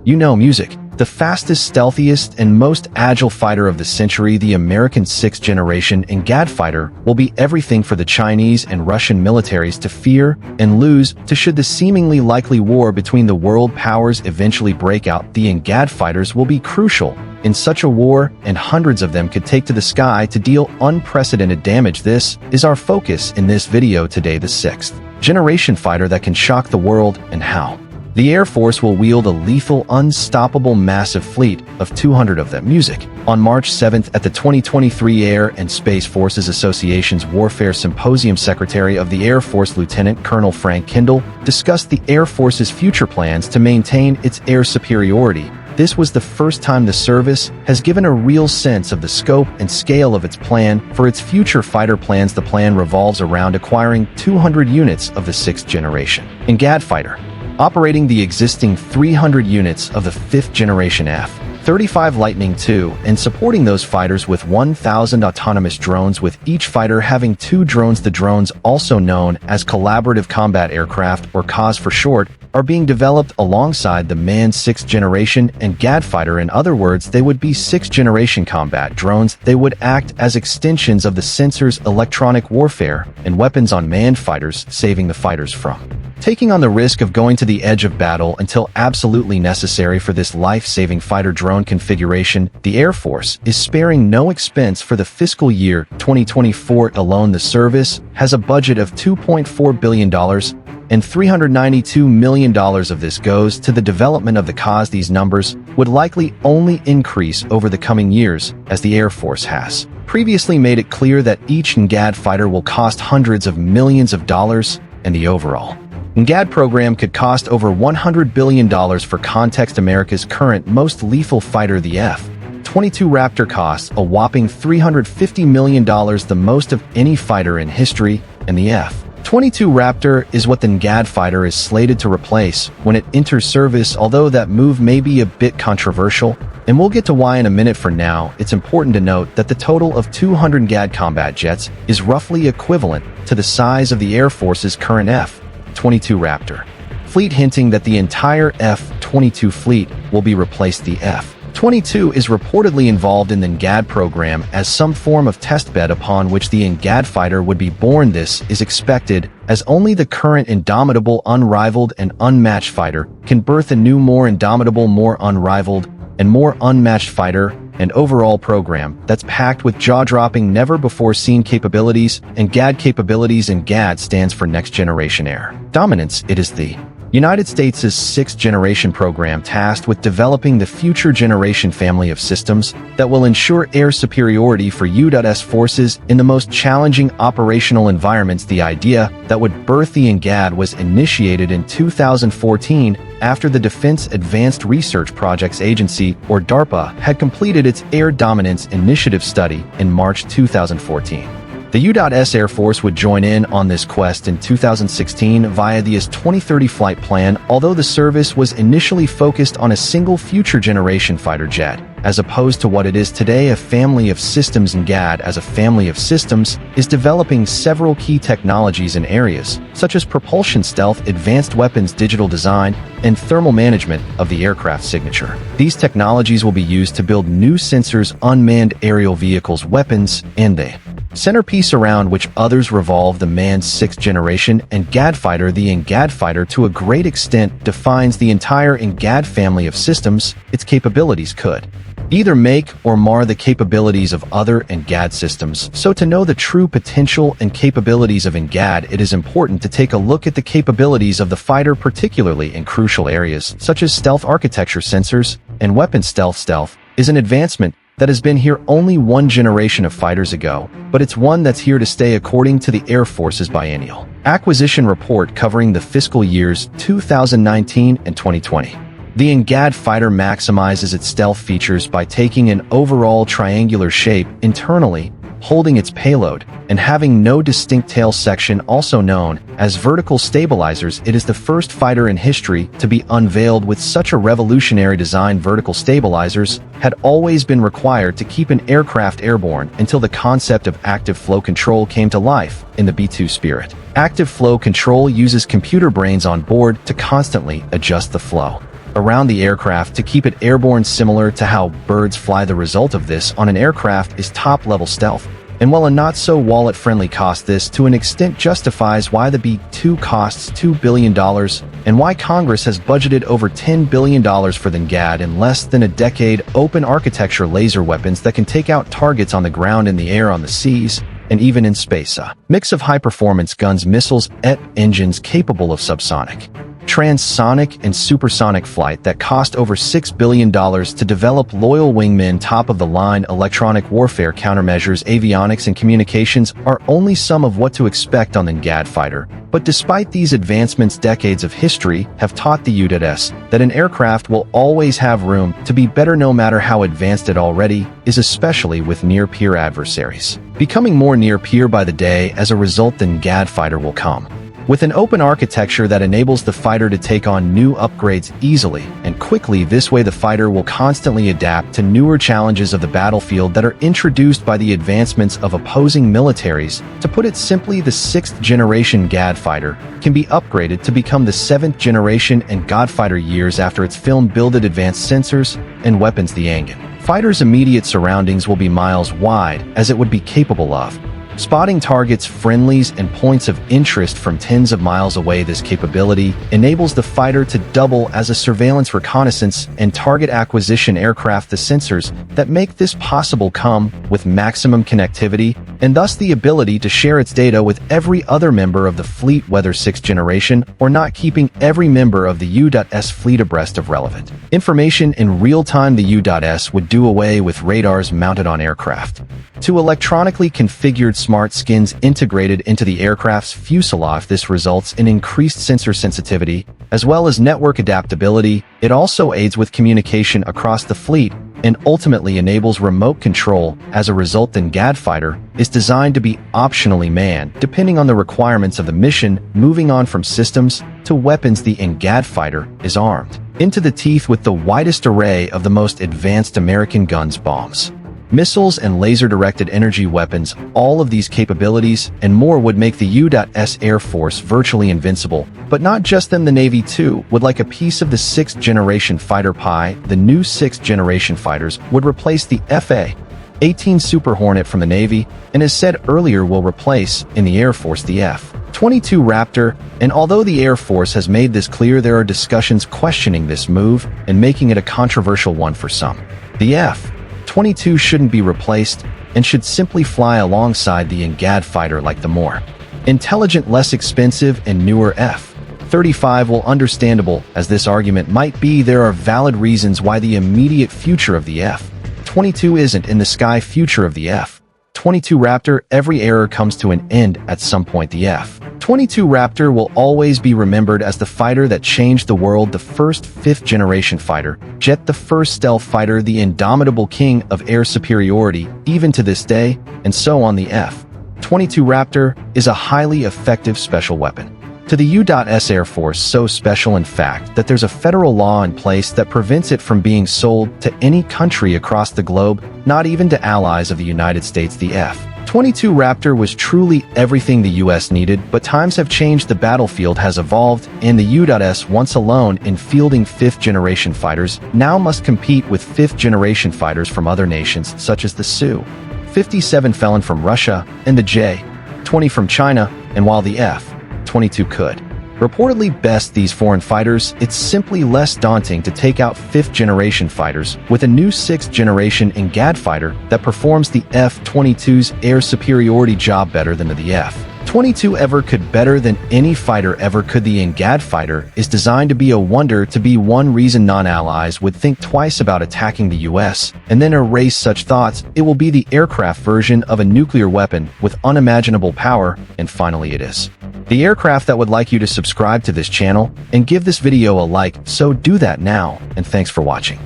Music. The fastest, stealthiest, and most agile fighter of the century, the American 6th generation NGAD fighter, will be everything for the Chinese and Russian militaries to fear and lose to should the seemingly likely war between the world powers eventually break out. The NGAD fighters will be crucial in such a war, and hundreds of them could take to the sky to deal unprecedented damage. This is our focus in this video today, the 6th generation fighter that can shock the world and how. The Air Force will wield a lethal, unstoppable, massive fleet of 200 of them. Music. On March 7th at the 2023 Air and Space Forces Association's Warfare Symposium, Secretary of the Air Force Lieutenant Colonel Frank Kendall discussed the Air Force's future plans to maintain its air superiority. This was the first time the service has given a real sense of the scope and scale of its plan for its future fighter plans. The plan revolves around acquiring 200 units of the 6th generation NGAD fighter, operating the existing 300 units of the 5th generation F-35 Lightning II, and supporting those fighters with 1,000 autonomous drones, with each fighter having 2 drones. The drones, also known as Collaborative Combat Aircraft, or COS for short, are being developed alongside the manned 6th generation NGAD fighter. In other words, they would be 6th generation combat drones. They would act as extensions of the sensors, electronic warfare, and weapons on manned fighters, saving the fighters from taking on the risk of going to the edge of battle until absolutely necessary. For this life-saving fighter drone configuration, the Air Force is sparing no expense. For the fiscal year 2024 alone, the service has a budget of $2.4 billion, and $392 million of this goes to the development of the COS. These numbers would likely only increase over the coming years, as the Air Force has previously made it clear that each NGAD fighter will cost hundreds of millions of dollars, and the overall NGAD program could cost over $100 billion. For context, America's current most lethal fighter, the F-22 Raptor, costs a whopping $350 million, the most of any fighter in history, and the F-22 Raptor is what the NGAD fighter is slated to replace when it enters service, although that move may be a bit controversial, and we'll get to why in a minute. For now, it's important to note that the total of 200 NGAD combat jets is roughly equivalent to the size of the Air Force's current F-22 Raptor fleet, hinting that the entire F-22 fleet will be replaced. The F-22 is reportedly involved in the NGAD program as some form of testbed upon which the NGAD fighter would be born. This is expected, as only the current indomitable, unrivaled, and unmatched fighter can birth a new, more indomitable, more unrivaled, and more unmatched fighter and overall program that's packed with jaw-dropping, never-before-seen capabilities. NGAD capabilities. NGAD stands for Next Generation Air Dominance. It is the United States' 6th generation program tasked with developing the future generation family of systems that will ensure air superiority for U.S. forces in the most challenging operational environments. The idea that would birth the NGAD was initiated in 2014 after the Defense Advanced Research Projects Agency, or DARPA, had completed its Air Dominance Initiative study in March 2014. The U.S. Air Force would join in on this quest in 2016 via the IS 2030 flight plan, although the service was initially focused on a single future generation fighter jet, as opposed to what it is today, a family of systems. NGAD, as a family of systems, is developing several key technologies in areas such as propulsion, stealth, advanced weapons, digital design, and thermal management of the aircraft signature. These technologies will be used to build new sensors, unmanned aerial vehicles, weapons, and the centerpiece around which others revolve, the manned 6th generation NGAD fighter. The NGAD fighter, to a great extent, defines the entire NGAD family of systems. Its capabilities could either make or mar the capabilities of other NGAD systems. So to know the true potential and capabilities of NGAD, it is important to take a look at the capabilities of the fighter, particularly in crucial areas such as stealth architecture, sensors, and weapons. Stealth is an advancement that has been here only one generation of fighters ago, but it's one that's here to stay, according to the Air Force's biennial acquisition report covering the fiscal years 2019 and 2020. The NGAD fighter maximizes its stealth features by taking an overall triangular shape internally, holding its payload, and having no distinct tail section, also known as vertical stabilizers. It is the first fighter in history to be unveiled with such a revolutionary design. Vertical stabilizers had always been required to keep an aircraft airborne until the concept of active flow control came to life in the B-2 Spirit. Active flow control uses computer brains on board to constantly adjust the flow around the aircraft to keep it airborne, similar to how birds fly. The result of this on an aircraft is top-level stealth. And while a not-so-wallet-friendly cost, this to an extent justifies why the B-2 costs $2 billion and why Congress has budgeted over $10 billion for the NGAD in less than a decade. Open architecture laser weapons that can take out targets on the ground, in the air, on the seas, and even in space. A mix of high-performance guns, missiles, and engines capable of subsonic, transonic, and supersonic flight that cost over $6 billion to develop. Loyal wingmen, top-of-the-line electronic warfare countermeasures, avionics, and communications are only some of what to expect on the NGAD fighter. But despite these advancements, decades of history have taught the U.S. that an aircraft will always have room to be better, no matter how advanced it already is, especially with near-peer adversaries becoming more near-peer by the day. As a result, the NGAD fighter will come with an open architecture that enables the fighter to take on new upgrades easily and quickly. This way, the fighter will constantly adapt to newer challenges of the battlefield that are introduced by the advancements of opposing militaries. To put it simply, the 6th-generation GAD fighter can be upgraded to become the 7th-generation and GOD fighter years after its film builded advanced sensors and weapons. The Angan fighter's immediate surroundings will be miles wide, as it would be capable of spotting targets, friendlies, and points of interest from tens of miles away. This capability enables the fighter to double as a surveillance, reconnaissance, and target acquisition aircraft. The sensors that make this possible come with maximum connectivity and thus the ability to share its data with every other member of the fleet, whether 6th generation or not, keeping every member of the U.S. fleet abreast of relevant information in real time. The U.S. would do away with radars mounted on aircraft to electronically configured smart skins integrated into the aircraft's fuselage. This results in increased sensor sensitivity as well as network adaptability. It also aids with communication across the fleet and ultimately enables remote control. As a result, the GAD fighter is designed to be optionally manned, depending on the requirements of the mission. Moving on from systems to weapons, the GAD fighter is armed into the teeth with the widest array of the most advanced American guns, bombs, missiles, and laser-directed energy weapons. All of these capabilities and more would make the U.S. Air Force virtually invincible. But not just them, the Navy too would like a piece of the 6th-generation fighter pie. The new 6th-generation fighters would replace the F/A-18 Super Hornet from the Navy, and as said earlier, will replace, in the Air Force, the F-22 Raptor. And although the Air Force has made this clear, there are discussions questioning this move and making it a controversial one for some. The F-22 shouldn't be replaced and should simply fly alongside the GAD fighter like the more intelligent, less expensive, and newer F-35. Well, understandable as this argument might be, there are valid reasons why the immediate future of the F-22 isn't in the sky. Future of the F-22 Raptor. Every era comes to an end at some point. The F-22 Raptor will always be remembered as the fighter that changed the world, the first 5th-generation fighter jet, the first stealth fighter, the indomitable king of air superiority, even to this day, and so on. The F-22 Raptor is a highly effective special weapon to the U.S. Air Force, so special in fact that there's a federal law in place that prevents it from being sold to any country across the globe, not even to allies of the United States. The F-22 Raptor was truly everything the U.S. needed, but times have changed, the battlefield has evolved, and the U.S., once alone in fielding 5th-generation fighters, now must compete with 5th-generation fighters from other nations such as the Su-57 Felon from Russia and the J-20 from China. And while the F-22 could reportedly best these foreign fighters, it's simply less daunting to take out 5th-generation fighters with a new 6th-generation GAD fighter that performs the F-22's air superiority job better than the F-22 ever could, better than any fighter ever could. The GAD fighter is designed to be a wonder, to be one reason non-allies would think twice about attacking the U.S. and then erase such thoughts. It will be the aircraft version of a nuclear weapon with unimaginable power. And finally, it is the aircraft that would like you to subscribe to this channel and give this video a like, so do that now, and thanks for watching.